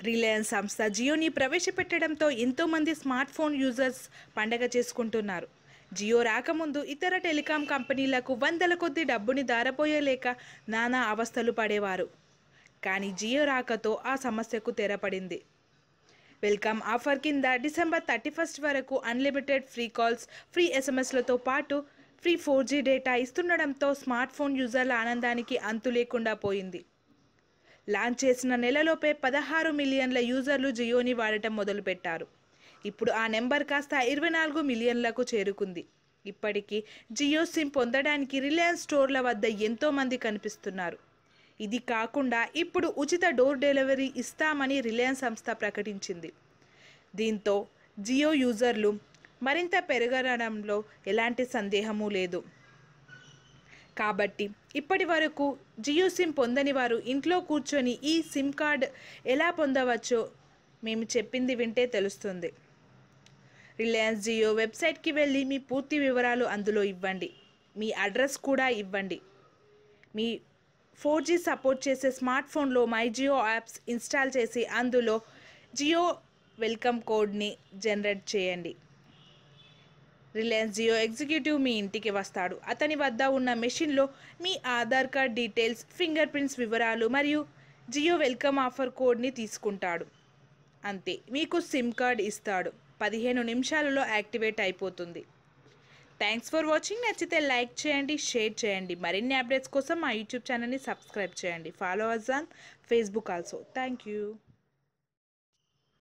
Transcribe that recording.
Reliance సంస్థ Gionee ప్రవేశపెట్టడంతో ఎంతోమంది smart phone users పండగ చేసుకుంటున్నారు. జియో రాకముందు ఇతర టెలికాం కంపెనీలకు వందల కొద్ది డబ్బుని దారపోయలేక నానా అవస్థలు పడేవారు. కానీ జియో రాకతో ఆ సమస్యకు తెరపడింది. వెల్కమ్ ఆఫర్ కింద డిసెంబర్ 31 వరకు అన్లిమిటెడ్ ఫ్రీ కాల్స్, ఫ్రీ ఎస్ఎంఎస్లతో పాటు ఫ్రీ 4G డేటా ఇస్తుండడంతో స్మార్ట్ ఫోన్ యూజర్ల ఆనందానికి అంతు లేకుండా పోయింది. లాంచ్ చేసిన నెలలోపే 16 మిలియన్ల యూజర్లు జియోని వాడటం మొదలుపెట్టారు. ఇప్పుడు ఆ నెంబర్ కాస్త 24 మిలియన్లకు చేరుకుంది. ఇప్పటికీ జియో సిమ్ పొందడానికి రిలయన్స్ స్టోర్ల వద్ద ఎంతోమంది కనిపిస్తున్నారు. ఇది కాకుండా ఇప్పుడు ఉచిత డోర్ డెలివరీ ఇస్తామని రిలయన్స్ సంస్థ ప్రకటించింది. దీంతో జియో యూజర్లు మరింత పెరగడంలో ఎలాంటి సందేహమూ లేదు. కాబట్టి ఇప్పటి వరకు జియో సిమ్ పొందని వారు ఇంట్లో కూర్చొని ఈ సిమ్ కార్డ్ ఎలా పొందవచ్చో మేము చెప్పింది వింటే తెలుస్తుంది. రిలయన్స్ జియో వెబ్సైట్కి వెళ్ళి మీ పూర్తి వివరాలు అందులో ఇవ్వండి. మీ అడ్రస్ కూడా ఇవ్వండి. మీ 4G సపోర్ట్ చేసే స్మార్ట్ ఫోన్లో మై జియో యాప్స్ ఇన్స్టాల్ చేసి అందులో జియో వెల్కమ్ కోడ్ని జనరేట్ చేయండి. రిలయన్స్ జియో ఎగ్జిక్యూటివ్ మీ ఇంటికి వస్తాడు. అతని వద్ద ఉన్న మెషిన్లో మీ Aadhaar card details, finger prints వివరాలు మరియు జియో వెల్కమ్ ఆఫర్ కోడ్ని తీసుకుంటాడు. అంతే, మీకు సిమ్ కార్డ్ ఇస్తాడు. 15 నిమిషాలలో యాక్టివేట్ అయిపోతుంది. Thanks for watching. నచ్చితే లైక్ చేయండి, షేర్ చేయండి. మరిన్ని అప్డేట్స్ కోసం మా యూట్యూబ్ ఛానల్ని సబ్స్క్రైబ్ చేయండి. Follow us on Facebook also. Thank you.